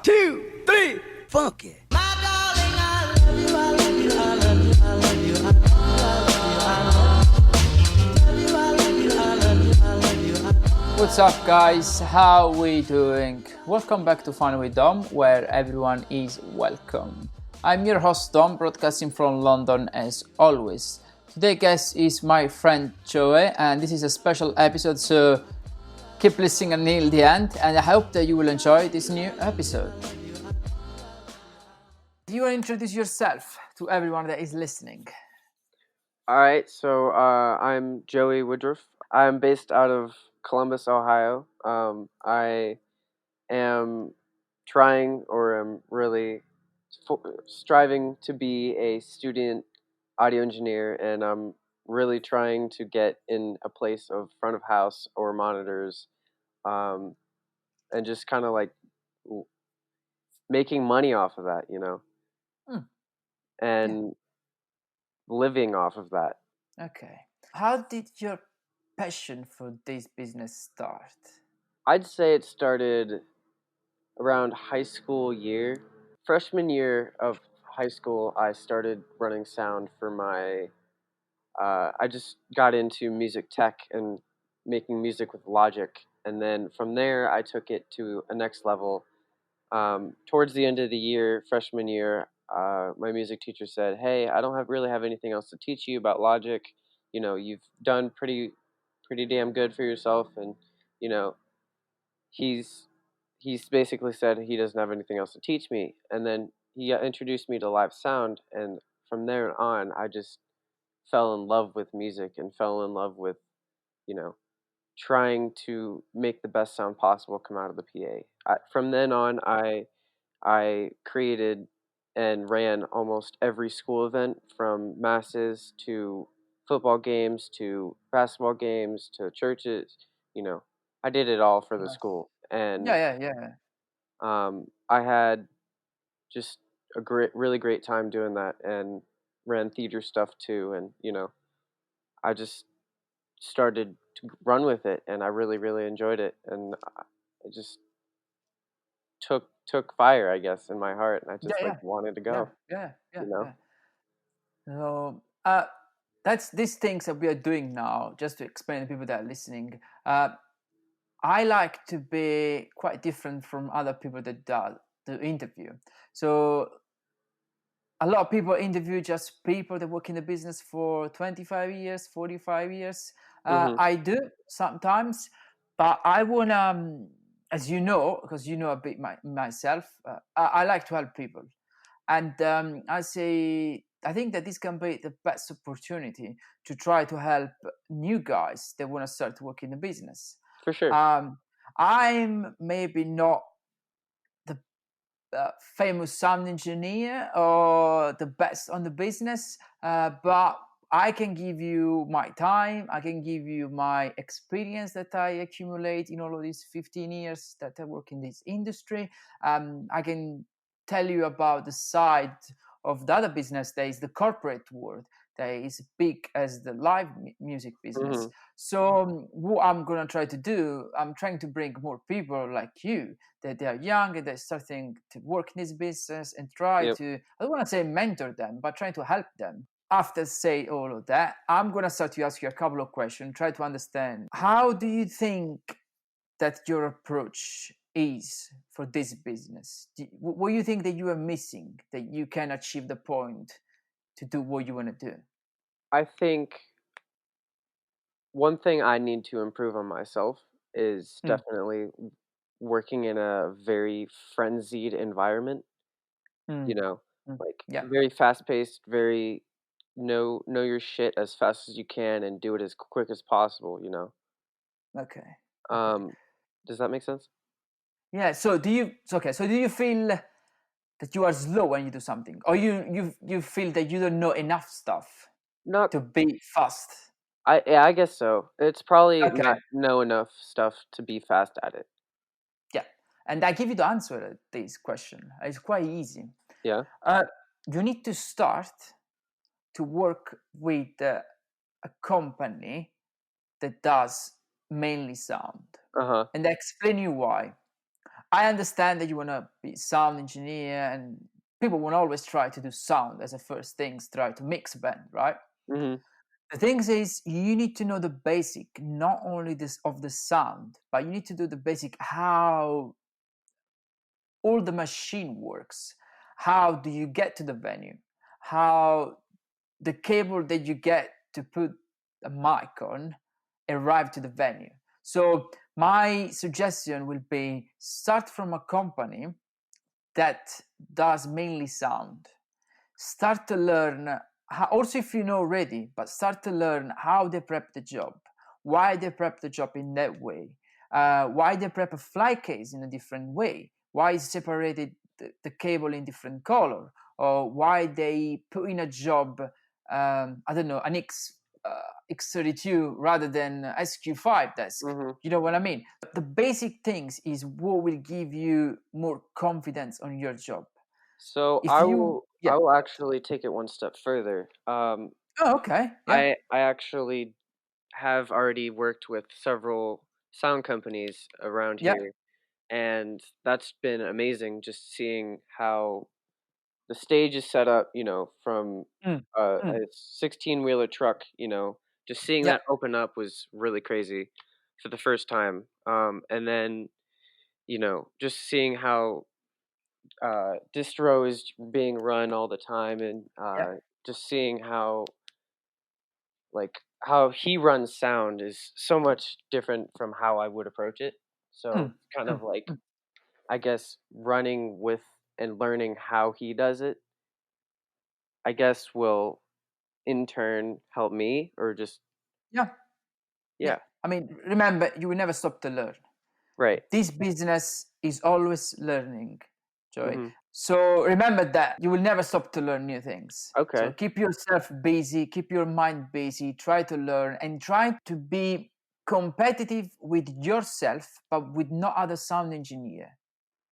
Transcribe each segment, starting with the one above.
2, 3, funky. What's up, guys? How we doing? Welcome back to Fun with Dom, where everyone is welcome. I'm your host Dom, broadcasting from London as always. Today's guest is my friend 𝐥𝐤, and this is a special episode, so keep listening until the end, and I hope that you will enjoy this new episode. Do you want to introduce yourself to everyone that is listening? All right, so I'm Joey Woodruff. I'm based out of Columbus, Ohio. I am trying, or am really striving to be a student audio engineer, and I'm really trying to get in a place of front of house or monitors, and just kind of like making money off of that, and living off of that. Okay. How did your passion for this business start? I'd say it started around high school year. Freshman year of high school, I started running sound for my. I just got into music tech and making music with Logic, and then from there, I took it to a next level. Towards the end of the year, freshman year, my music teacher said, "Hey, I don't really have anything else to teach you about Logic. You've done pretty damn good for yourself, and you know, he's basically said he doesn't have anything else to teach me." And then he introduced me to live sound, and from there on, I just fell in love with music and fell in love with, you know, trying to make the best sound possible come out of the PA. From then on, I created and ran almost every school event, from masses to football games to basketball games to churches. I did it all for the school, and Yeah. I had just a really great time doing that, and ran theater stuff too. And I just started to run with it, and I really, really enjoyed it, and it just took fire, I guess, in my heart, and I just wanted to go. Yeah. You know. So that's these things that we are doing now. Just to explain to people that are listening, I like to be quite different from other people that do the interview. So a lot of people interview just people that work in the business for 25 years, 45 years. I do sometimes, but I want to, as you know, because you know a bit myself, I like to help people. And I think that this can be the best opportunity to try to help new guys that want to start to work in the business. For sure. I'm maybe not the famous sound engineer or the best on the business, but I can give you my time. I can give you my experience that I accumulate in all of these 15 years that I work in this industry. I can tell you about the side of the other business that is the corporate world, that is big as the live music business. So what I'm going to try to do, I'm trying to bring more people like you, that they are young and they're starting to work in this business, and try to, I don't want to say mentor them, but trying to help them. After say all of that, I'm going to start to ask you a couple of questions, try to understand, how do you think that your approach is for this business? What do you think that you are missing, that you can achieve the point to do what you want to do? I think one thing I need to improve on myself is definitely working in a very frenzied environment. Very fast paced, very know your shit as fast as you can and do it as quick as possible. Okay. Does that make sense? Yeah. So do you feel that you are slow when you do something, or you feel that you don't know enough stuff Not to be fast? I guess so. It's probably Okay. not know enough stuff to be fast at it. Yeah, and I give you the answer to this question. It's quite easy. Yeah. You need to start to work with a company that does mainly sound. Uh-huh. And I explain you why. I understand that you want to be sound engineer, and people will always try to do sound as a first things, try to mix a band, right? Mm-hmm. The thing is, you need to know the basic, not only this of the sound, but you need to do the basic how all the machine works. How do you get to the venue? How the cable that you get to put a mic on arrive to the venue. So my suggestion will be start from a company that does mainly sound. Start to learn how, also if you know already, but start to learn how they prep the job, why they prep the job in that way, why they prep a fly case in a different way, why is separated the cable in different color, or why they put in a job, I don't know, an X32 rather than SQ5 desk. Mm-hmm. You know what I mean? The basic things is what will give you more confidence on your job. So If you, I yeah. will actually take it one step further. Oh, okay. Yeah. I actually have already worked with several sound companies around Yeah. here, and that's been amazing. Just seeing how the stage is set up, from Mm. a Mm. 16-wheeler truck, just seeing Yeah. that open up was really crazy for the first time. And then, just seeing how distro is being run all the time, and Yeah. just seeing how he runs sound is so much different from how I would approach it. So Mm. it's kind of Mm. like, Mm. I guess, running with and learning how he does it, I guess, will in turn help me, or just, Yeah. Yeah. yeah. I mean, remember, you will never stop to learn. Right. This business is always learning, Joy. Hmm. So remember that you will never stop to learn new things. So Okay. keep yourself busy, keep your mind busy, try to learn and try to be competitive with yourself, but with no other sound engineer.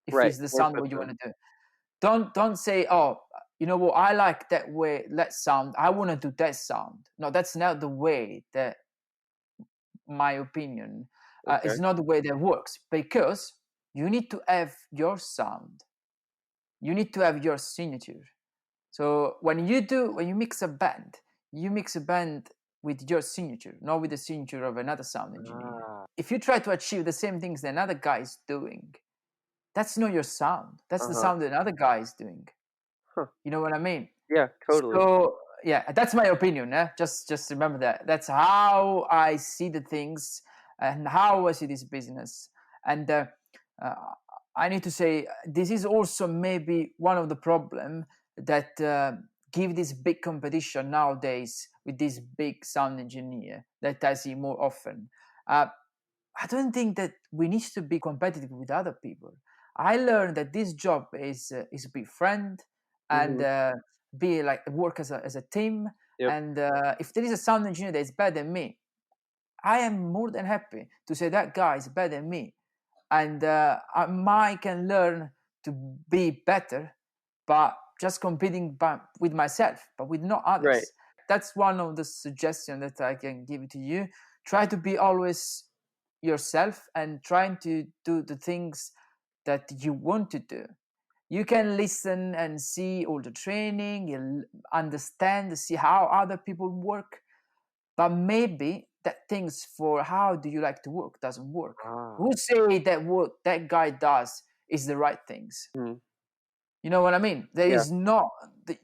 If Right. it's the Work sound with what you want them. to do. Don't say, oh, you know what, I like that way, that sound, I want to do that sound. No, that's not the way that, my opinion, Okay. is not the way that works, because you need to have your sound, you need to have your signature. So when you mix a band, you mix a band with your signature, not with the signature of another sound engineer. Ah. If you try to achieve the same things that another guy is doing, that's not your sound, that's the Uh-huh. sound that another guy is doing. Huh. You know what I mean? Yeah, totally. So yeah, that's my opinion. Just remember that. That's how I see the things and how I see this business. And uh, I need to say this is also maybe one of the problem that give this big competition nowadays with this big sound engineer that I see more often. I don't think that we need to be competitive with other people. I learned that this job is be friend and Hmm. be like work as a team. Yep. And if there is a sound engineer that is better than me, I am more than happy to say that guy is better than me, and I can learn to be better, but just competing with myself, but with no Right. others. That's one of the suggestions that I can give to you. Try to be always yourself and trying to do the things that you want to do. You can listen and see all the training, you understand, see how other people work, but maybe that things for how do you like to work doesn't work. Ah. Who say that what that guy does is the right things? Mhm. You know what I mean? There Yeah. is not,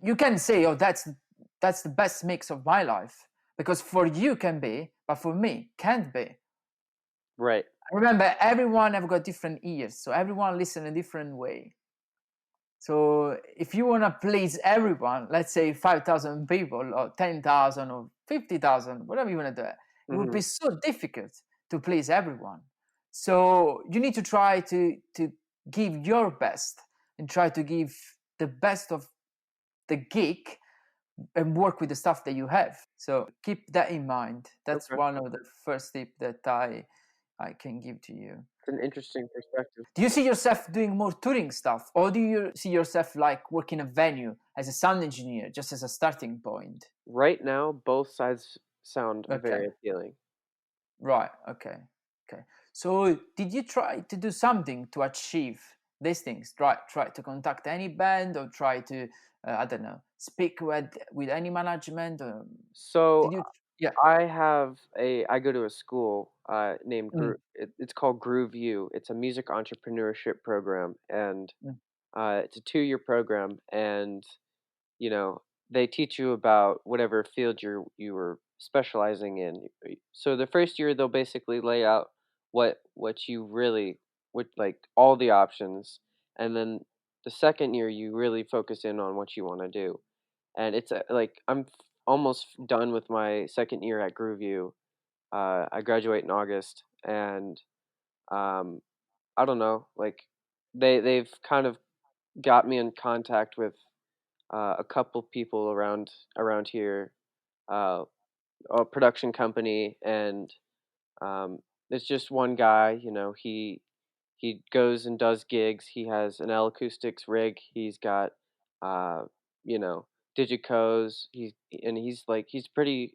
you can say, oh, that's the best mix of my life, because for you can be, but for me can't be. Right. Remember, everyone have got different ears, so everyone listen a different way. So if you want to please everyone, let's say 5,000 people or 10,000 or 50,000, whatever you want to do, it would Hmm. be so difficult to please everyone. So you need to try to give your best and try to give the best of the gig and work with the stuff that you have. So keep that in mind. That's Okay. one of the first tip that I can give to you. It's an interesting perspective. Do you see yourself doing more touring stuff, or do you see yourself like working a venue as a sound engineer, just as a starting point? Right now, both sides sound Okay, very appealing. right. Okay, okay. So did you try to do something to achieve these things? Try to contact any band, or try to I don't know, speak with any management, or So did you? Yeah. I go to a school named Mm, it's called 𝐥𝐤𝐤𝐤. It's a music entrepreneurship program, and mm, it's a 2-year program, and you know, they teach you about whatever field you were specializing in. So the first year they'll basically lay out what you really what like all the options, and then the second year you really focus in on what you want to do. And it's like almost done with my second year at 𝐥𝐤𝐤𝐤. I graduate in August, and um, I don't know, like they've kind of got me in contact with a couple people around here, uh, a production company, and um, it's just one guy. He goes and does gigs. He has an L acoustics rig. He's got uh, you know 𝐦𝐨𝐬𝐿.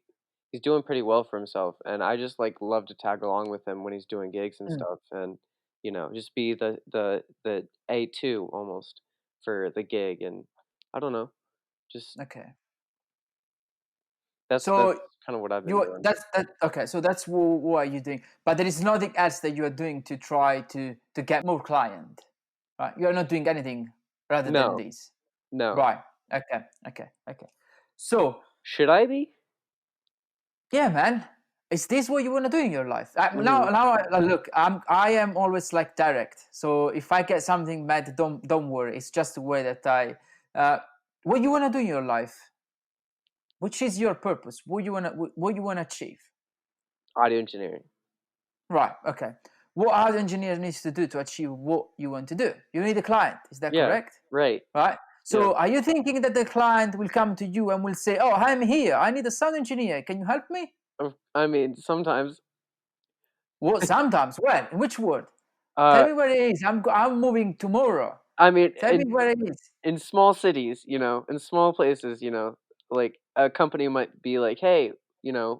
He's doing pretty well for himself, and I just like love to tag along with him when he's doing gigs and mm. stuff, and just be the A2 almost for the gig, and I don't know, just Okay. that's So kind of what I've been you doing. that's that okay. So that's what are you doing? But there is nothing else that you are doing to try to get more client, right? You are not doing anything rather than No, this, no. right? Okay. Okay. Okay. So Should I be? yeah, man. Is this what you want to do in your life? Mhm. Look. I am always like direct. So if I get something bad, don't worry. It's just the way that I. Uh, what you want to do in your life? Which is your purpose? What you wanna achieve? Audio engineering. Right. Okay. What our engineer needs to do to achieve what you want to do? You need a client. Is that Yeah, correct? right. Right. Yeah. So are you thinking that the client will come to you and will say, "Oh, I'm here. I need a sound engineer. Can you help me?" I mean, sometimes. What? Sometimes. When? In which word? Tell Uh, me where it is. I'm moving tomorrow. I mean, Tell me where it is. in small cities, in small places, like a company might be like, "Hey,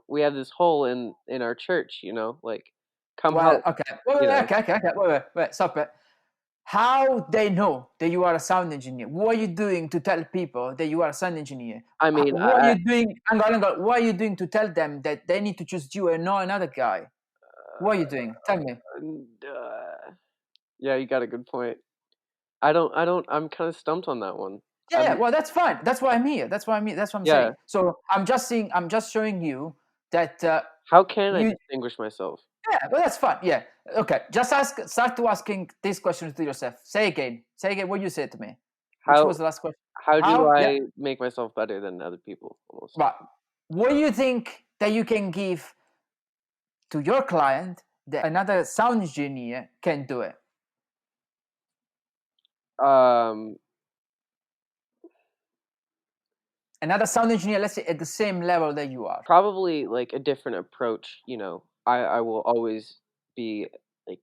we have this hole in our church, like come Well, help." okay. Wait, You wait, know. okay, okay, okay. Wait. Stop it. How they know that you are a sound engineer? What are you doing to tell people that you are a sound engineer? I mean, What are you doing? Hang on. What are you doing to tell them that they need to choose you and not another guy? What are you doing? Tell me. and, yeah, you got a good point. I'm kind of stumped on that one. Yeah. Well, that's fine. That's why I'm here. That's why I'm here. That's what I'm Yeah. saying. So I'm just saying. I'm just showing you that How can I you. distinguish myself? Yeah. Well, that's fine. Yeah. Okay. Just ask. Start to asking these questions to yourself. Say again. Say again what you said to me. Which was How the last question? how do How? Yeah. I make myself better than other people almost? Right. What do you think that you can give to your client that another sound engineer can do it? Um, Another sound engineer, let's say at the same level that you are. Probably like a different approach, I will always be like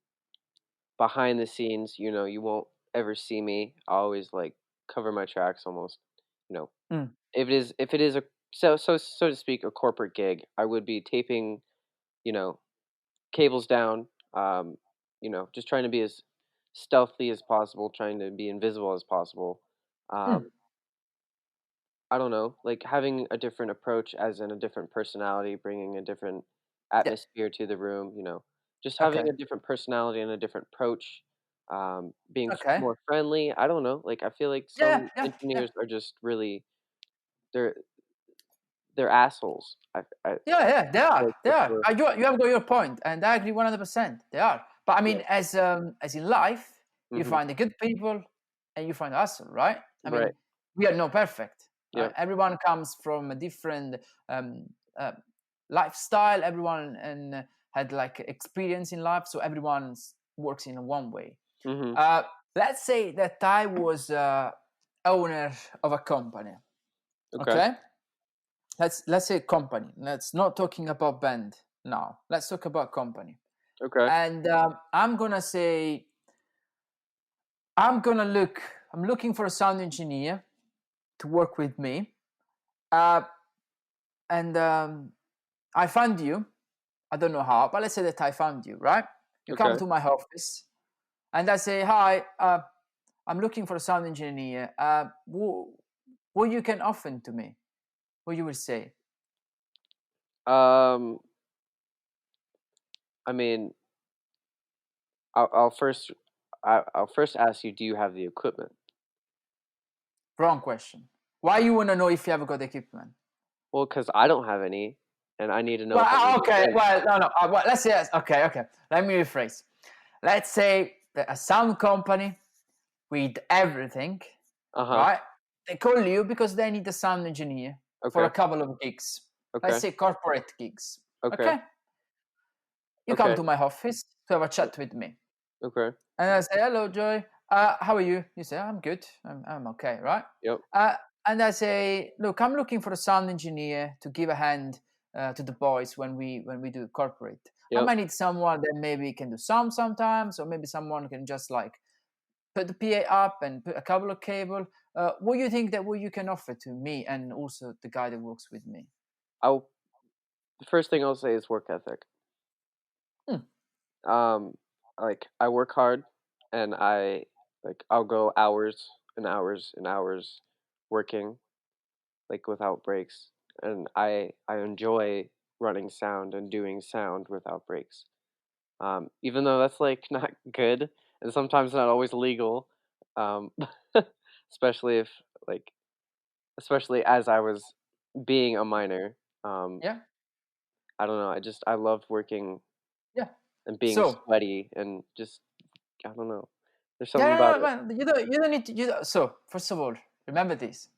behind the scenes, you won't ever see me. I always like cover my tracks almost, you know. Mm, If it is a so to speak a corporate gig, I would be taping, you know, cables down, just trying to be as stealthy as possible, trying to be invisible as possible. mm, Um, I don't know, like having a different approach, as in a different personality, bringing a different yeah. atmosphere to the room, just having Okay. a different personality and a different approach, being Okay. more friendly. I don't know, like I feel like Yeah. some Yeah. Yeah. engineers are just really they're they're assholes. I Yeah. Yeah. They feel are. like They that's are. the You have got your point, and I agree 100%. They are. But I yeah. mean, as in life, you Hmm. find the good people, and you find us, right? I mean, Right. we are not perfect. Yeah. Right? Everyone comes from a different um, uh, lifestyle. Everyone and had like experience in life, so everyone works in one way. Hmm. Uh, let's say that I was owner of a company. Okay. Okay, let's say company. Let's not talking about band now. Let's talk about company. Okay. And I'm gonna say I'm gonna look. I'm looking for a sound engineer to work with me. Uh, and I found you. I don't know how, but let's say that I found you, right? You come Okay. to my office, and I say, "Hi, I'm looking for a sound engineer. What you can offer to me? What you will say?" Um, I mean, I'll first I'll first ask you, do you have the equipment? Wrong question. Why you want to know if you have got equipment? Well, because I don't have any, and I need to know Well, if I'm gonna get okay. ready. Well, no. Well, let's say okay. Okay. Let me rephrase. Let's say that a sound company with everything, Uh-huh. right? They call you because they need a sound engineer for a Okay. couple of gigs. Let's Okay. say corporate gigs. Okay. Okay. You come Okay. to my office to have a chat with me. Okay. And I say, "Hello, Joy. How are you?" You say, "I'm good. I'm okay," right? Yep. Uh, and I say, "Look, I'm looking for a sound engineer to give a hand to the boys when we do corporate. I Yep. might need someone that maybe can do some sometimes, or maybe someone can just like put the PA up and put a couple of cable. What do you think that what you can offer to me and also the guy that works with me?" I'll The first thing I'll say is work ethic. Hmm. Um, like I work hard, and I'll go hours and hours and hours working, like without breaks, and I enjoy running sound and doing sound without breaks. Even though that's like not good and sometimes not always legal, um, especially if like especially as I was being a minor. Um, Yeah, I don't know. I love working yeah. and being So sweaty and just I don't know. There's something yeah, about no, it. man, you don't need to. So first of all, remember this: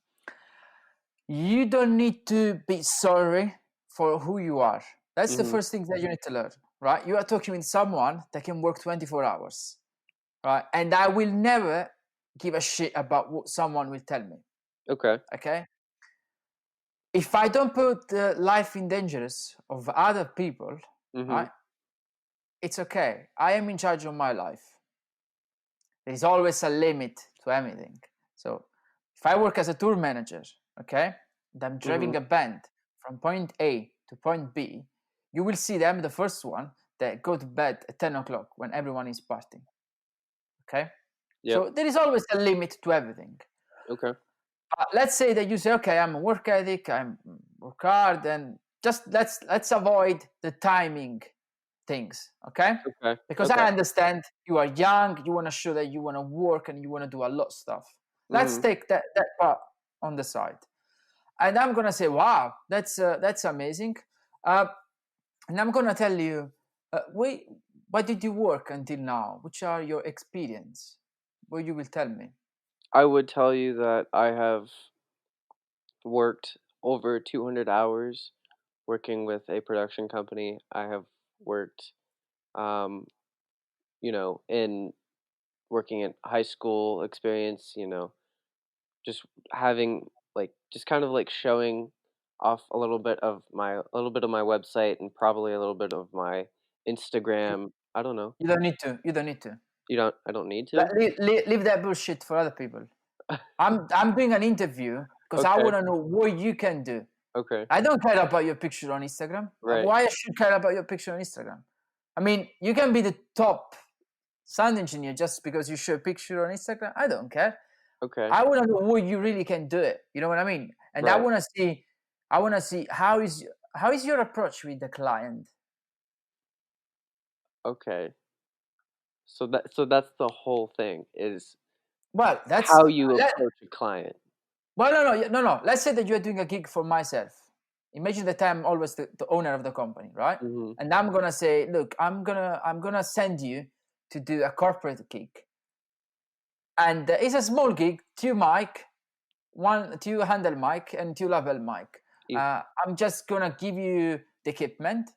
you don't need to be sorry for who you are. That's the Mhm. first thing that you need to learn, right? You are talking with someone that can work 24 hours, right? And I will never give a shit about what someone will tell me, Okay. okay? If I don't put the life in dangers of other people, Mhm. right? It's okay. I am in charge of my life. There is always a limit to everything. So if I work as a tour manager, okay, and I'm Mhm. driving a band from point A to point B, you will see them the first one that go to bed at 10 o'clock when everyone is partying. Okay. Yep. So there is always a limit to everything. Okay. Let's say that you say, okay, I'm a work ethic, I'm work hard, and just let's avoid the timing things, okay? Okay. Because Okay. I understand you are young, you want to show that you want to work and you want to do a lot of stuff. Let's Mhm. take that part on the side, and I'm gonna say, wow, that's amazing, uh, and I'm gonna tell you, wait, what did you work until now? Which are your experience? What you will tell me? I would tell you that I have worked over 200 hours working with a production company. I have worked, um, in working in high school experience, just having just kind of like showing off a little bit of my website and probably a little bit of my Instagram. I don't know. You don't need to. You don't need to. I don't need to? Leave that bullshit for other people. I'm doing an interview because I Okay. want to know what you can do. Okay. I don't care about your picture on Instagram. Right. Why I should care about your picture on Instagram? I mean, you can be the top sound engineer just because you show a picture on Instagram. I don't care. Okay. I want to know what you really can do it. You know what I mean? And Right. I want to see how is your approach with the client. Okay. So that's the whole thing is Well, that's how you let, approach a client. well, no. Let's say that you are doing a gig for myself. Imagine that I'm always the owner of the company, right? Mhm. And I'm gonna say, look, I'm gonna send you to do a corporate gig, and it's a small gig, two handle mic and two level mic. You I'm just gonna give you the equipment.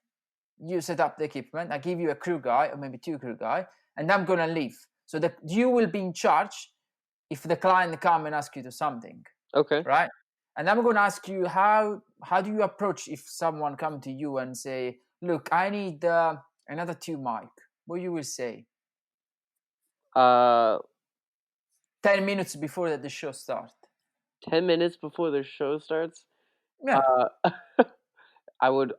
You set up the equipment. I give you a crew guy or maybe two crew guy, and I'm gonna leave. So that you will be in charge if the client come and ask you to something, Okay. right? And I'm going to ask you how do you approach if someone come to you and say, look, I need another two mic. What you will say Uh 10 minutes before that the show start? 10 minutes before the show starts? Yeah, Uh I would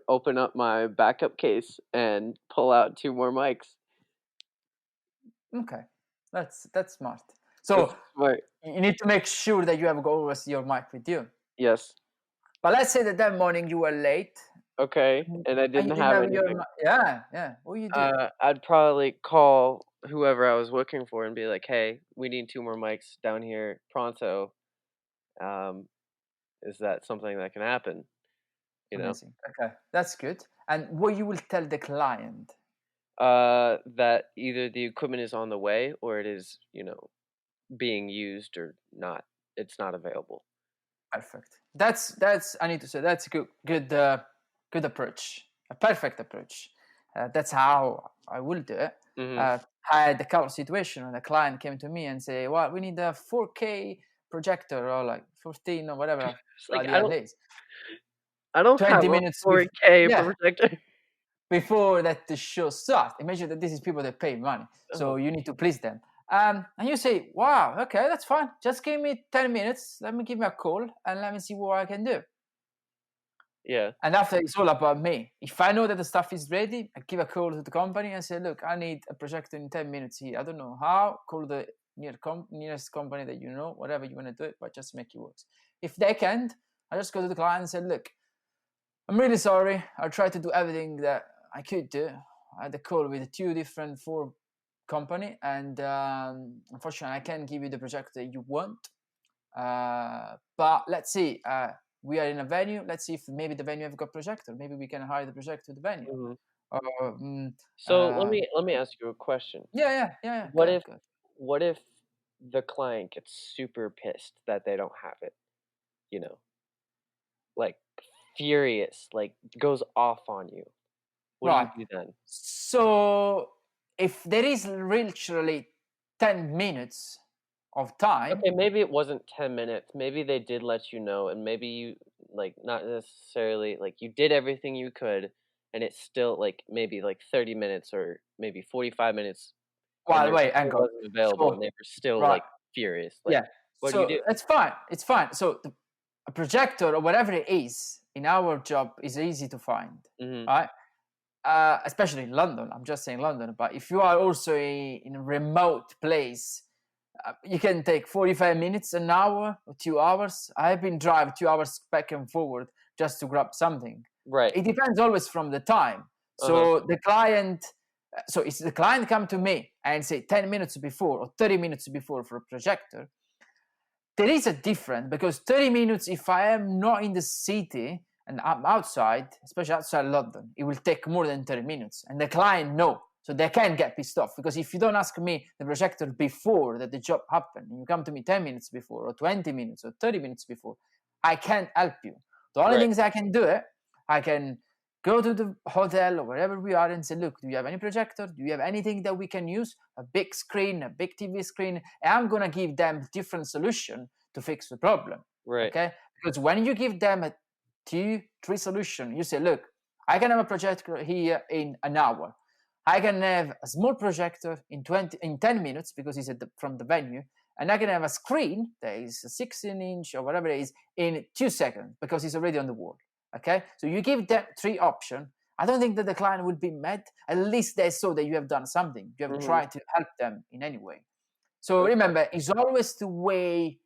open up my backup case and pull out 2 more mics. Okay, that's smart. So That's smart. you need to make sure that you have always your mic with you. Yes. But let's say that morning you were late Okay. And I and you didn't didn't have have your anything. yeah. What you do? I'd probably call whoever I was looking for and be like, "Hey, we need 2 more mics down here pronto. Um, is that something that can happen?" You know? Amazing. Okay, that's good. And what you will tell the client? That either the equipment is on the way or it is, being used or not. It's not available. Perfect. That's I need to say that's good approach. A perfect approach. That's how I will do it. Mhm. I had a couple of situations when a client came to me and say, "Well, we need a 4K projector or like 14 or whatever It's like the idea is." I don't have 20 a minutes 4K yeah, projector. before that the show starts. Imagine that this is people that pay money, Uh-huh. so you need to please them. And you say, "Wow, okay, that's fine. Just give me 10 minutes. Let me give me a call and let me see what I can do." Yeah. And after, it's all about me. If I know that the stuff is ready, I give a call to the company and say, "Look, I need a projector in 10 minutes here. I don't know how. Call the nearest company that you know, whatever you want to do it, but just make it work." If they can't, I just go to the client and say, "Look, I'm really sorry. I tried to do everything that I could do. I had a call with 4 company, and unfortunately, I can't give you the projector you want. But let's see. We are in a venue. Let's see if maybe the venue have got projector. Maybe we can hire the projector to the venue." Mhm. Or So let me ask you a question. yeah. What Good, if good. what if the client gets super pissed that they don't have it? You know, like furious, like goes off on you. What do you Right. do then? So if there is literally 10 minutes of time, Okay, maybe it wasn't 10 minutes. Maybe they did let you know, and maybe you, like, not necessarily, like, you did everything you could, and it's still, like, maybe, like, 30 minutes or maybe 45 minutes, and well, there wait, hang still on. wasn't available, and So they were still, right, like, furious. Like, yeah. what do you do? So it's fine. It's fine. So a projector or whatever it is in our job is easy to find, Mhm. right? Especially in London. I'm just saying London, but if you are also in a remote place, you can take 45 minutes, an hour, or 2 hours. I've been driving 2 hours back and forward just to grab something. Right. It depends always from the time. Uh-huh. So the client, so if the client come to me and say 10 minutes before or 30 minutes before for a projector, there is a difference because 30 minutes, if I am not in the city and I'm outside, especially outside London, it will take more than 30 minutes. And the client know. So they can get pissed off because if you don't ask me the projector before that the job happened, and you come to me 10 minutes before or 20 minutes or 30 minutes before, I can't help you. The only Right. things I can do it, I can go to the hotel or wherever we are and say, "Look, do you have any projector? Do you have anything that we can use? A big screen, a big TV screen?" And I'm gonna give them different solution to fix the problem. Right. Okay? Because when you give them a 2, 3 solution, you say, "Look, I can have a projector here in an hour. I can have a small projector in 10 minutes because it's from the venue, and I can have a screen that is a 16-inch or whatever it is in 2 seconds because it's already on the wall." Okay, so you give them 3 options. I don't think that the client will be mad. At least they saw that you have done something. You have Mhm. tried to help them in any way. So Okay. remember, it's always the way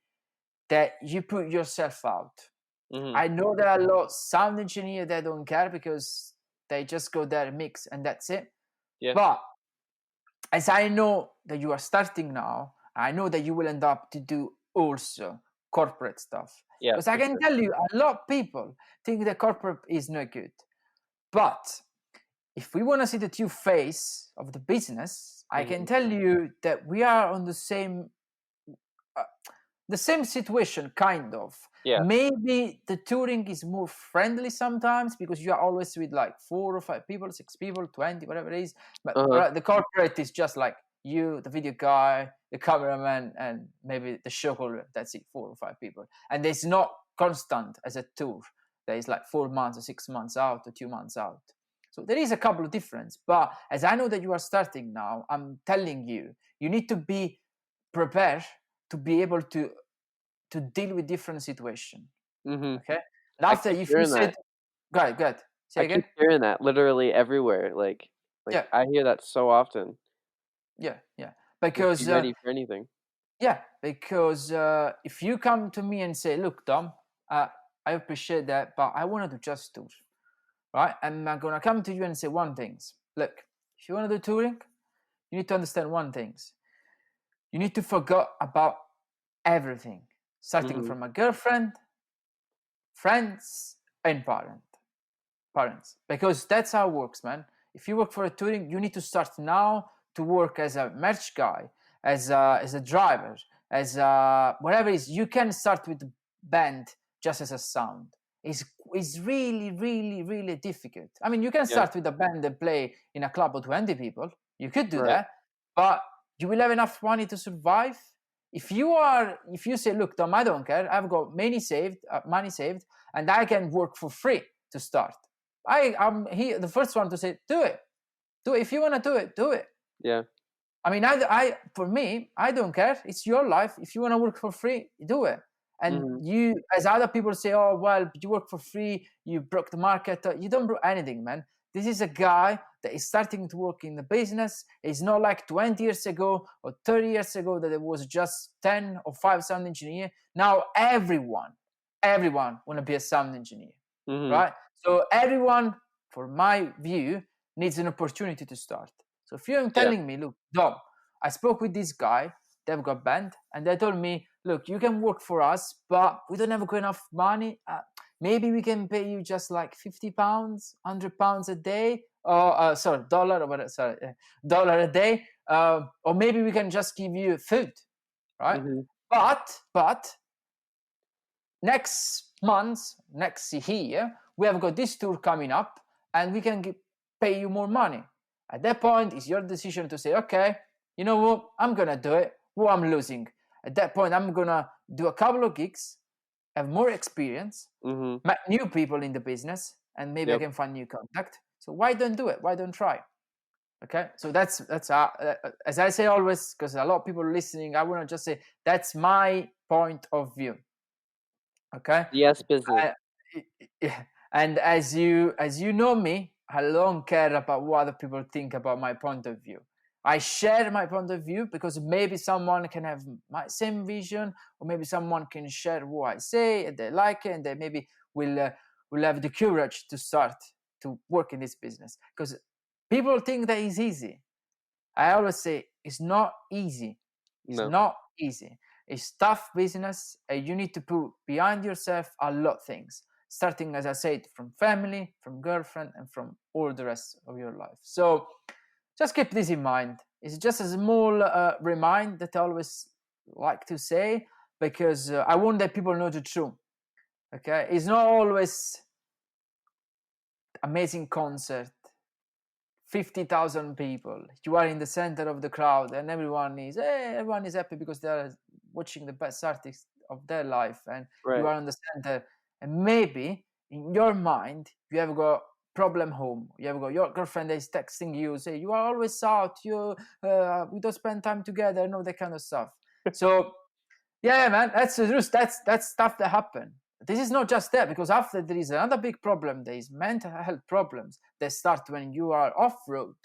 that you put yourself out. Mhm. I know there are a lot of sound engineers that don't care because they just go there and mix and that's it. Yeah. But as I know that you are starting now, I know that you will end up to do also corporate stuff. Yeah, Because I for can sure. tell you, a lot of people think that corporate is not good. But if we want to see the true face of the business, I can Mhm. tell you that we are on uh, the same situation, kind of. Yeah. Maybe the touring is more friendly sometimes because you are always with like 4 or 5 people, 6 people, 20, whatever it is. But Uh-huh. the corporate is just like you, the video guy, the cameraman, and maybe the show caller. That's it, 4 or 5 people. And it's not constant as a tour. There is like 4 months or 6 months out or 2 months out. So there is a couple of difference. But as I know that you are starting now, I'm telling you, you need to be prepared to be able to deal with different situation. Mhm. Okay. And I after, keep if you hearing said that. Good. Say I keep again. hearing that literally everywhere. Like Yeah, I hear that so often. yeah. Just be Because ready for anything. if you come to me and say, look, Dom, I appreciate that, but I want to do just tours, right? And I'm gonna come to you and say one thing. Look, if you want to do touring, you need to understand one thing. You need to forget about everything, starting Hmm. from a girlfriend, friends, and parents, because that's how it works, man. If you work for a touring, you need to start now to work as a merch guy, as a driver, as whatever it is. You can start with the band just as a sound. It's really, really, really difficult. I mean, you can Yeah. start with a band and play in a club of 20 people. You could do Right. that, but you will have enough money to survive. If you say, look, Tom, I don't care. I've got money saved, and I can work for free to start. I'm here, the first one to say, do it. Do it. If you want to do it, do it. Yeah. I mean, for me, I don't care. It's your life. If you want to work for free, do it. And Hmm. you, as other people say, oh, well, you work for free, you broke the market. You don't broke anything, man. This is a guy that is starting to work in the business. It's not like 20 years ago or 30 years ago that it was just 10 or 5 sound engineer. Now everyone want to be a sound engineer, Hmm. right? So everyone, for my view, needs an opportunity to start. So if you're Yeah. telling me, look, Dom, I spoke with this guy, they've got band, and they told me, look, you can work for us, but we don't have enough money. Maybe we can pay you just like £50, £100 a day, or sorry, dollar or whatever, sorry, dollar a day, or maybe we can just give you food, right? Hmm. But next month, next year, we have got this tour coming up, and we can pay you more money. At that point, it's your decision to say, okay, you know what, I'm gonna do it. What I'm losing. At that point, I'm gonna do a couple of gigs, have more experience, Hmm. met new people in the business, and maybe I Yep. can find new contact. So why don't do it? Why don't try? Okay, so that's as I say always, because a lot of people listening, I want to just say that's my point of view. Okay. Yes, business. I, yeah. And as you know me, I don't care about what other people think about my point of view. I share my point of view because maybe someone can have my same vision, or maybe someone can share what I say and they like it, and they maybe will have the courage to start to work in this business. Because people think that it's easy. I always say it's not easy. It's No. not easy. It's tough business, and you need to put behind yourself a lot of things, starting, as I said, from family, from girlfriend, and from all the rest of your life. So just keep this in mind. It's just a small remind that I always like to say, because I want that people know the truth. Okay, it's not always amazing concert, 50,000 people. You are in the center of the crowd, and everyone is happy because they are watching the best artist of their life, and you Right. are in the center. And maybe in your mind, you have got problem home. You have got your girlfriend that is texting you, say you are always out. We don't spend time together, and all that kind of stuff. So yeah, man, that's the truth. That's stuff that happen. This is not just that, because after there is another big problem. There is mental health problems that start when you are off road,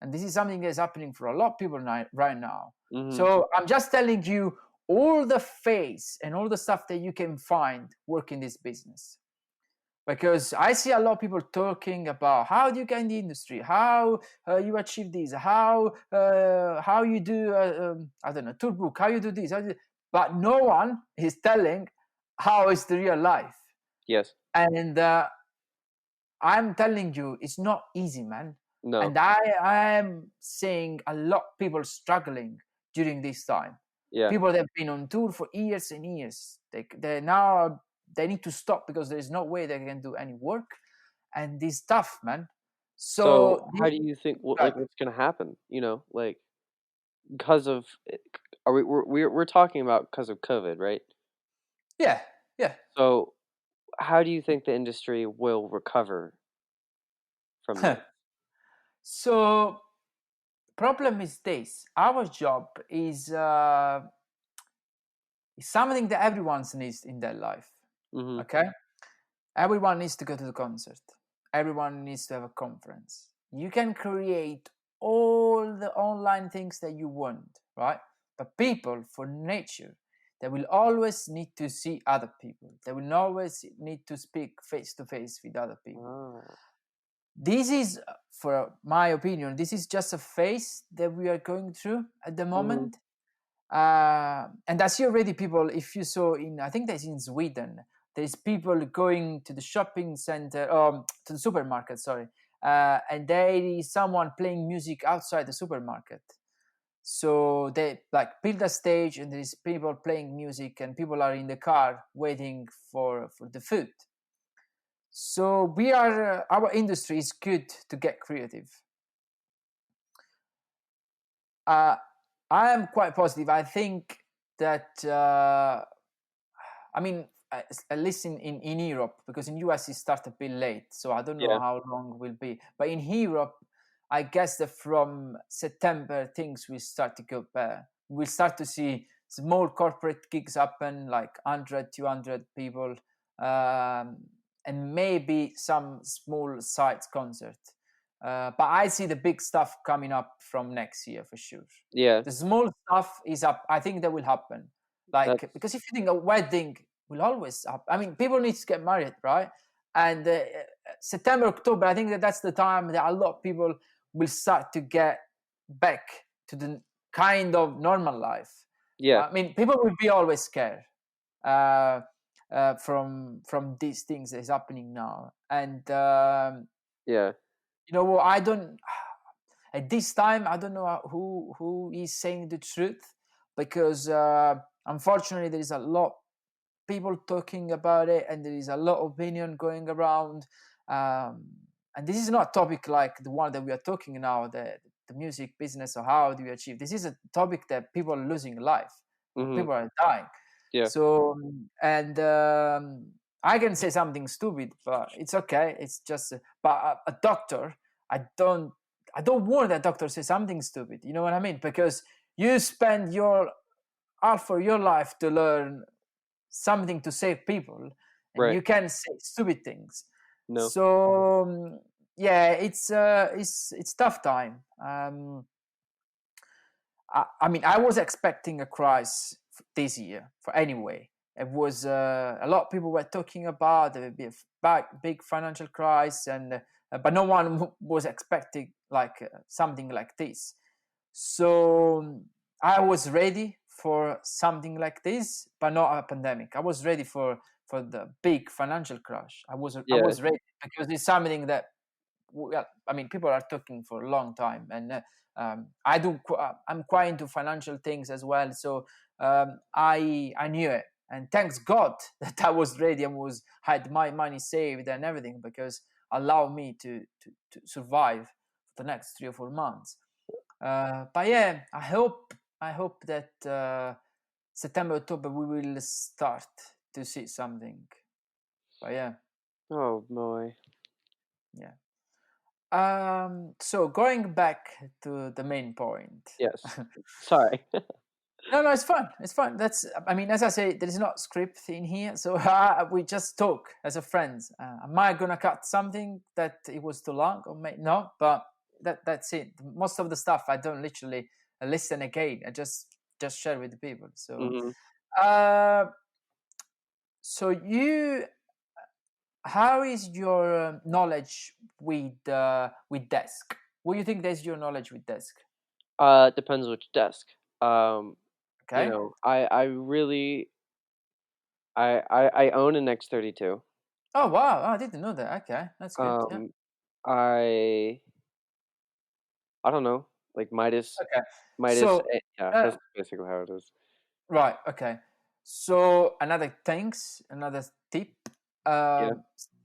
and this is something that is happening for a lot of people right now. Hmm. So I'm just telling you all the phase and all the stuff that you can find working this business, because I see a lot of people talking about how do you get in the industry, how you achieve this, how you do I don't know, tour book, how you do this, but no one is telling how is the real life. Yes. And I'm telling you, it's not easy, man. No. And I am seeing a lot of people struggling during this time. Yeah. People that have been on tour for years and years, they now they need to stop because there is no way they can do any work, and this tough, man. So So how do you think uh, what's gonna happen? Like because of are we're talking about because of COVID, right? yeah, yeah. So how do you think the industry will recover from this? So problem is this: our job is something that everyone needs in their life. Mhm. Okay, Everyone needs to go to the concert. Everyone needs to have a conference. You can create all the online things that you want, right? But people, for nature, they will always need to see other people. They will always need to speak face to face with other people. Ah. This is, for my opinion, this is just a phase that we are going through at the moment. And I see already people, if you saw I think that's in Sweden, there's people going to the shopping center, to the supermarket, sorry, and there is someone playing music outside the supermarket. So they like build a stage and there's people playing music and people are in the car waiting for the food. So our industry is good to get creative. I am quite positive. I think that at least in Europe, because in US it started a bit late, so I don't know Yeah. how long it will be. But in Europe, I guess that from September things will start to go better. We'll start to see small corporate gigs happen, like 100, 200 people, and maybe some small sites concert. But I see the big stuff coming up from next year for sure. Yeah. The small stuff is up. I think that will happen. Like, That's because if you think a wedding will always happen. I mean, people need to get married, right? And September, October, I think that's the time that a lot of people will start to get back to the kind of normal life. yeah. I mean, people will be always scared from these things that is happening now. And Yeah. you know what? I don't. At this time, I don't know who is saying the truth, because unfortunately there is a lot people talking about it and there is a lot of opinion going around, and this is not a topic like the one that we are talking now, the music business, or how do we achieve. This is a topic that people are losing life, Hmm. people are dying. Yeah. So and I can say something stupid, but it's okay. It's just but a doctor, I don't want a doctor to say something stupid, you know what I mean? Because you spend your half of your life to learn something to save people, and Right. you can say stupid things. No. So yeah, it's tough time. I mean, I was expecting a crisis this year for anyway. It was a lot of people were talking about there would be a big financial crisis, and but no one was expecting like something like this. So I was ready for something like this, but not a pandemic. I was ready for the big financial crash. I Yeah. was ready because it's something that I mean, people are talking for a long time, and I'm quite into financial things as well. So I knew it, and thanks God that I was ready and had my money saved and everything, because allow me to survive for the next 3 or 4 months. But yeah, I hope that September, October we will start to see something. But yeah, Oh boy. yeah. So going back to the main point. Yes. Sorry. No, it's fun. It's fun. That's, I mean, as I say, there is not script in here, so we just talk as a friends. Am I gonna cut something that it was too long, or no? But that's it. Most of the stuff I don't literally listen again. I just share with the people. So, Hmm. uh, so how is your knowledge with desk? What do you think is your knowledge with desk? Depends which desk. Um, Okay. I really I own an X32. Oh wow! Oh, I didn't know that. Okay, that's good. Yeah. Um, I I don't know, like Okay. Midas. So, Yeah, uh, that's basically how it is. right. Okay. So another tip. Yeah.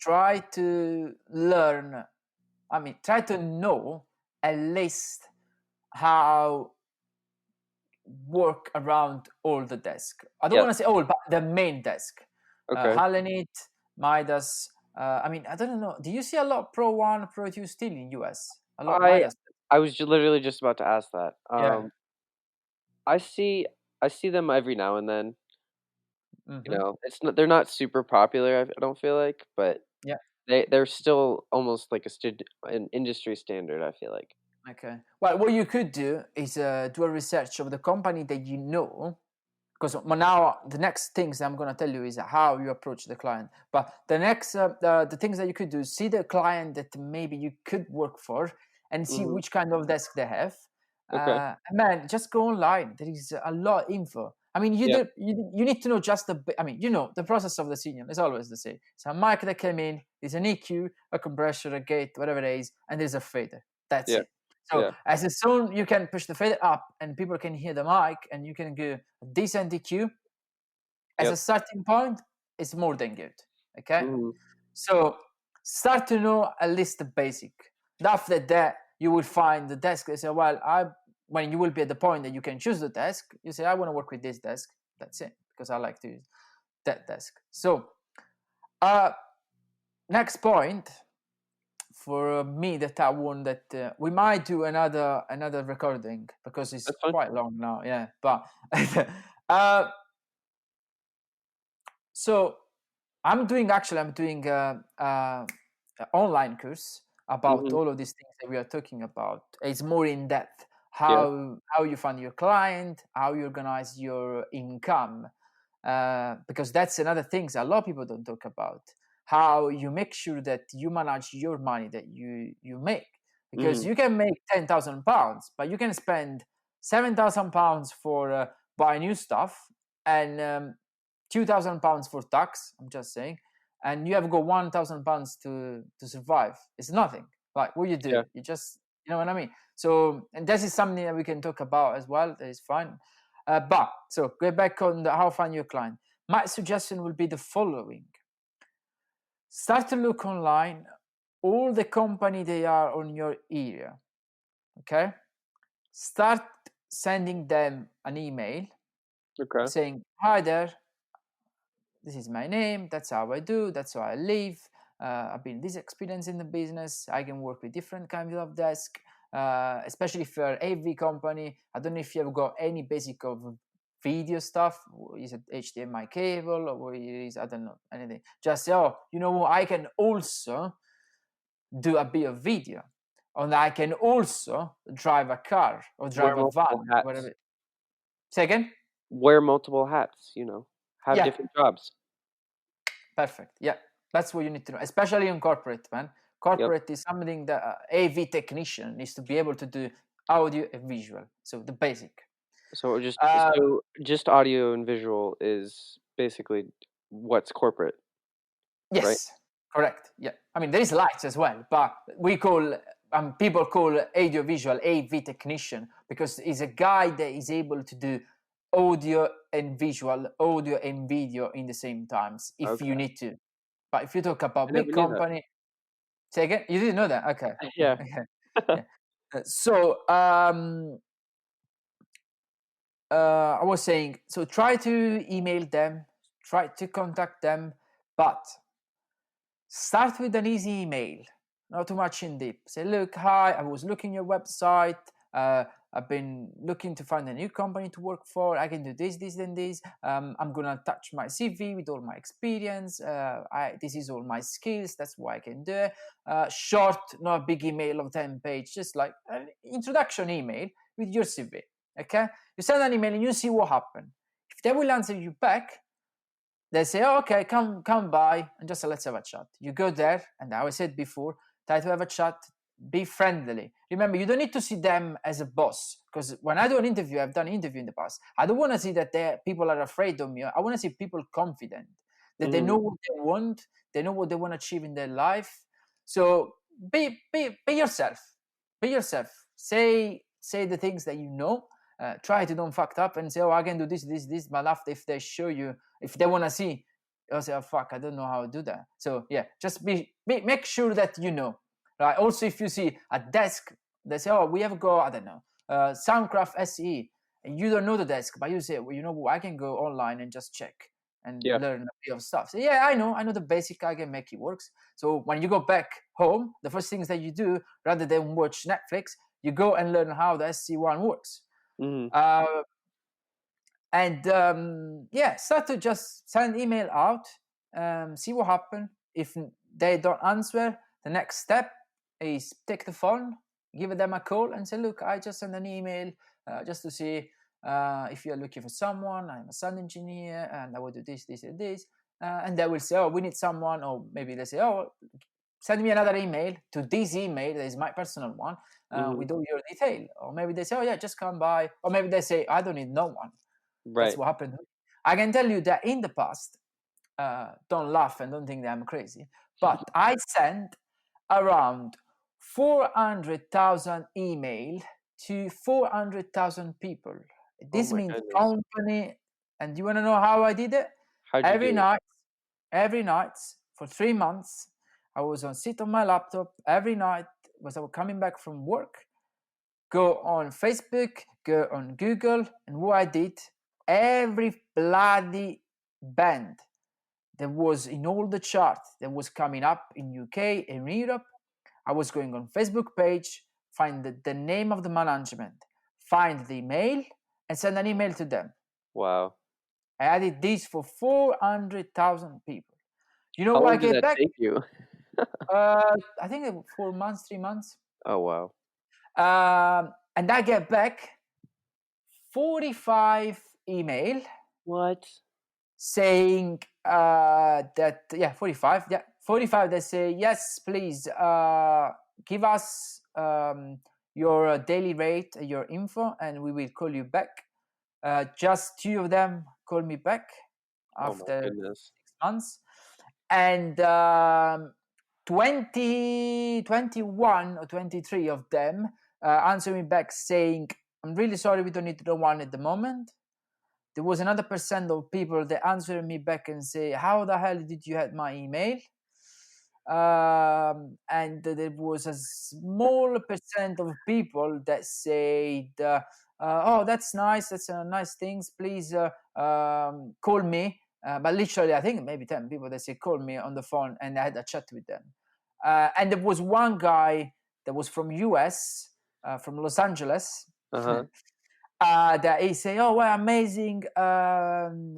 Try to learn. I mean, try to know at least how work around all the desk. I don't Yes. want to say all, but the main desk. Okay. Halenit, Midas. I mean, I don't know. Do you see a lot of Pro One, Pro Two still in US? A lot of I Midas. I was literally just about to ask that. Yeah. I see I see them every now and then. Mm-hmm. They're not super popular. I don't feel like, but Yeah. they're still almost like an industry standard, I feel like. Okay. Well, what you could do is do a research of the company that you know, because now the next things I'm going to tell you is how you approach the client. But the next, the things that you could do, see the client that maybe you could work for and see Hmm. which kind of desk they have. Okay. And man, just go online. There is a lot of info. I mean, Yeah. you need to know just I mean, you know, the process of the signal is always the same. It's a mic that came in, there's an EQ, a compressor, a gate, whatever it is, and there's a fader. That's Yeah. it. So Yeah. as soon you can push the fader up and people can hear the mic and you can go a decent EQ as a Yep. starting point, it's more than good. Okay. Hmm. So start to know at least the basic. After that, you will find the desk. They say, well, when you will be at the point that you can choose the desk, you say, I want to work with this desk. That's it, because I like to use that desk. So next point for me that I want that we might do another recording because it's That's fine. quite long now. Yeah, but uh, so I'm doing an online course about Hmm. all of these things that we are talking about. It's more in depth Yeah. how you find your client, how you organize your income, because that's another thing a lot of people don't talk about. How you make sure that you manage your money that you make, because Hmm. you can make £10,000, but you can spend £7,000 for buy new stuff and £2,000 for tax. I'm just saying, and you have got £1,000 to survive. It's nothing. Like what you do, Yeah. you just you know what I mean. So, and this is something that we can talk about as well. That is fine. But so go back on how find your client. My suggestion will be the following: start to look online, all the company they are on your area. Okay, start sending them an email Okay. saying, "Hi there, this is my name, that's how I do, that's how I live, I've been this experience in the business, I can work with different kinds of desk, especially if you're an AV company. I don't know if you've got any basic of video stuff, is it HDMI cable or is, I don't know, anything. Just say, oh, you know what, I can also do a bit of video, and I can also drive a car or Wear drive a multiple van, hats. whatever. Say again? Wear multiple hats. Have Yeah. different jobs. Perfect. Yeah, that's what you need to know, especially in corporate, man. Yep. Corporate is something that AV technician needs to be able to do audio and visual. So the basic. So just Uh, so just audio and visual is basically what's corporate, right? yes, correct. Yeah, I mean there is lights as well, but we call people call audio visual AV technician because he's a guy that is able to do audio and visual, audio and video in the same times if you Okay. need to. But if you talk about I big never knew that. company, say again, you didn't know that? Okay, yeah, Yeah. okay. Yeah. So I was saying, so try to email them, try to contact them, but start with an easy email, not too much in deep. Say, look, hi, I was looking your website. I've been looking to find a new company to work for. I can do this, this, and this. I'm gonna attach my CV with all my experience. This is all my skills. That's what I can do. Short, not a big email of 10 pages, just like an introduction email with your CV. Okay, you send an email and you see what happens. If they will answer you back, they say, oh, okay, come by and just let's have a chat. You go there, and I said before, try to have a chat, be friendly. Remember, you don't need to see them as a boss, because when I do an interview, I've done an interview in the past. I don't want to see that people are afraid of me. I want to see people confident, that they know Hmm. what they want, they know what they want to achieve in their life. So be yourself. Be yourself. Say the things that you know. Try to don't fuck up and say, oh, I can do this, this, this. But after, if they show you, if they want to see, they'll say, oh, fuck, I don't know how to do that. So yeah, just make sure that you know. Right. Also, if you see a desk, they say, oh, we have got, I don't know, Soundcraft SE, and you don't know the desk, but you say, well, you know what, I can go online and just check and Yeah. learn a bit of stuff. So yeah, I know the basic, I can make it works. So when you go back home, the first things that you do, rather than watch Netflix, you go and learn how the SC1 works. Hmm. Uh, and yeah, start to just send email out, see what happens. If they don't answer, the next step is take the phone, give them a call and say, look, I just sent an email just to see if you're looking for someone. I'm a sound engineer and I will do this, this, and this. And they will say, oh, we need someone. Or maybe they say, oh, send me another email to this email. That is my personal one with all your detail. Or maybe they say, oh, yeah, just come by. Or maybe they say, I don't need no one. Right. That's what happened. I can tell you that in the past, don't laugh and don't think that I'm crazy, but I sent around 400,000 email to 400,000 people. This my means goodness. company. And you want to know how I did it? How'd you Every do night, every night for 3 months, I was on sit on my laptop every night was I was coming back from work, go on Facebook, go on Google, and what I did, every bloody band that was in all the charts that was coming up in UK and Europe, I was going on Facebook page, find the name of the management, find the email, and send an email to them. Wow. I did this for 400,000 people. You know How what I long did get that back? take you? I think 4 months, 3 months. Oh, wow. And I get back 45 email What? saying 45 they say, yes, please give us your daily rate, your info, and we will call you back. Just 2 of them call me back after 6 months, and 21 or 23 of them answer me back saying, I'm really sorry, we don't need the one at the moment. There was another percent of people that answered me back and say, how the hell did you have my email? And there was a small percent of people that said, oh, that's nice, that's a nice things, please call me. But literally, I think maybe 10 people that say call me on the phone, and I had a chat with them. And there was one guy that was from US, from Los Angeles, that he say, oh, well, amazing,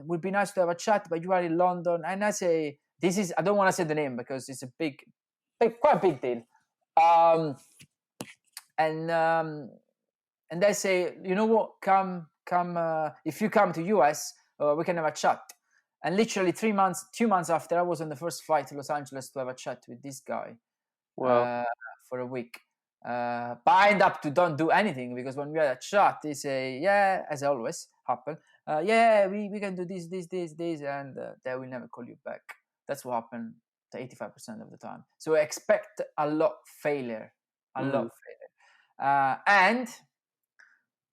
would be nice to have a chat, but you are in London. And I say, I don't want to say the name because it's a quite a big deal. And they say, you know what, come, if you come to US, we can have a chat. And literally 2 months after, I was on the first flight to Los Angeles to have a chat with this guy. Wow. For a week. But I end up to don't do anything, because when we had a chat, they say, yeah, as always happen, yeah, we can do this, and they will never call you back. That's what happened to 85% of the time. So expect a lot failure, and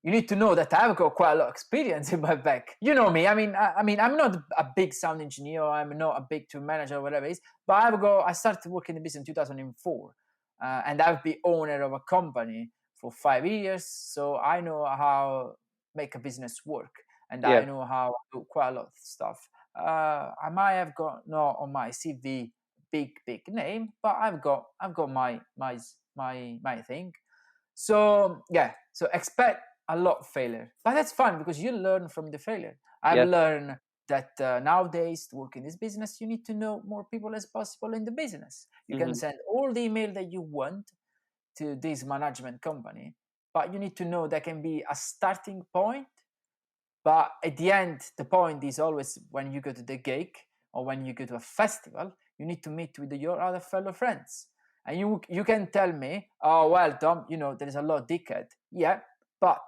you need to know that I've got quite a lot of experience in my back. You know me. I mean, I'm not a big sound engineer. I'm not a big tour manager or whatever it is. But I started working in the business in 2004, and I've been owner of a company for 5 years. So I know how make a business work, and I know how to do quite a lot of stuff. I might have got not on my CV big name, but I've got my thing. So so expect a lot of failure, but that's fun because you learn from the failure. I've learned that nowadays to work in this business, you need to know more people as possible in the business. You can send all the email that you want to this management company, but you need to know that can be a starting point. But at the end, the point is always when you go to the gig or when you go to a festival, you need to meet with your other fellow friends. And you can tell me, oh, well, Tom, there is a lot of dickhead. Yeah, but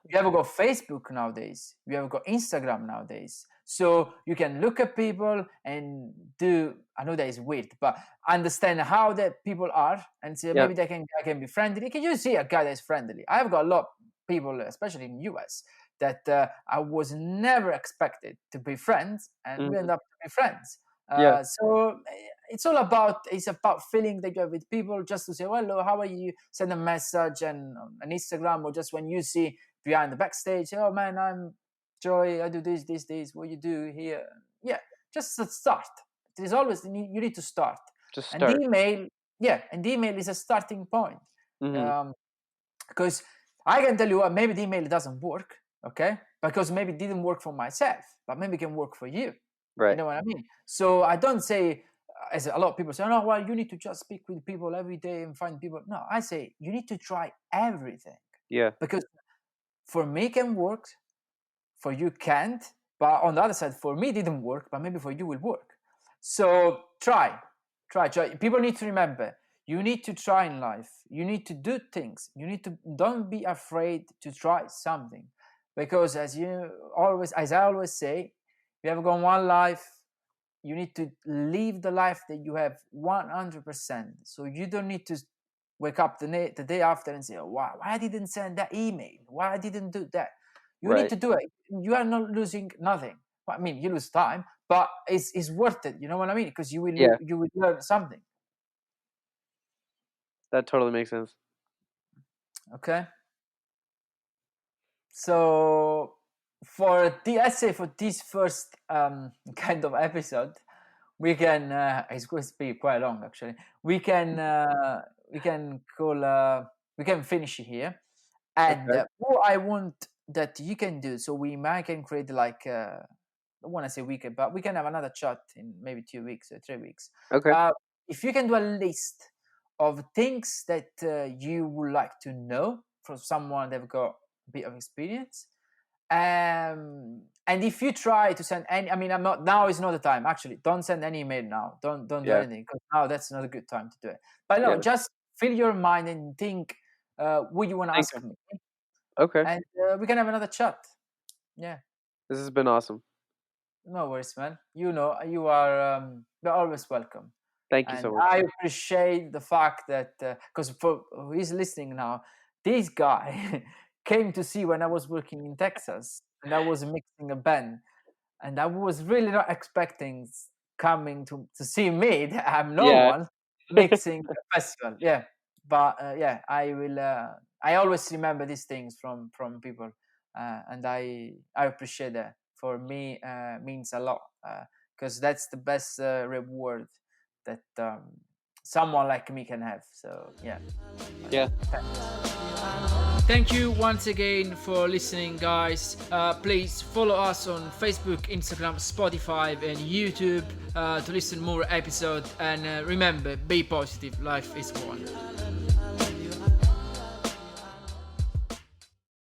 you have got Facebook nowadays. You have got Instagram nowadays. So you can look at people and I know that is weird, but understand how that people are and say, maybe I can be friendly. Can you see a guy that's friendly? I've got a lot of people, especially in US, that I was never expected to be friends, and we end up to be friends. So it's about feeling that you're with people, just to say, well, hello, how are you? Send a message and on Instagram, or just when you see behind the backstage, oh man, I'm Joy, I do this, what you do here. Yeah, just to start. There's always, you need to start. Just and start. the email is a starting point. Because I can tell you what, maybe the email doesn't work, okay? Because maybe it didn't work for myself, but maybe it can work for you. Right. You know what I mean? So I don't say, as a lot of people say, no, well, you need to just speak with people every day and find people. No, I say you need to try everything. Yeah. Because for me it can work, for you can't. But on the other side, for me it didn't work, but maybe for you will work. So try. People need to remember, you need to try in life. You need to do things. Don't be afraid to try something. Because as I always say, you have got one life. You need to live the life that you have 100%. So you don't need to wake up the day after and say, oh, why I didn't send that email? Why I didn't do that? You need to do it. You are not losing nothing. I mean, you lose time, but it's worth it. You know what I mean? Because you will learn something. That totally makes sense. Okay. So for this first kind of episode, we can it's going to be quite long actually. We can finish here. And what I want that you can do, so we might can create like I don't want to say weekend, but we can have another chat in maybe 2 weeks or 3 weeks. Okay. If you can do a list of things that you would like to know from someone that's got a bit of experience, and if you try to send any, I mean, now is not the time. Actually, don't send any email now. Don't do anything, because now that's not a good time to do it. But no, just fill your mind and think what you want to ask me. Okay. And we can have another chat. Yeah. This has been awesome. No worries, man. You know, you're always welcome. Thank you so much. I appreciate the fact that, because for who is listening now, this guy came to see when I was working in Texas and I was mixing a band, and I was really not expecting coming to see me. I'm no one mixing a festival. Yeah, but I will. I always remember these things from people, and I appreciate that. For me, means a lot, because that's the best reward that someone like me can have. So yeah. Thank you once again for listening, guys. Please follow us on Facebook, Instagram, Spotify, and YouTube to listen more episodes. And remember, be positive. Life is one.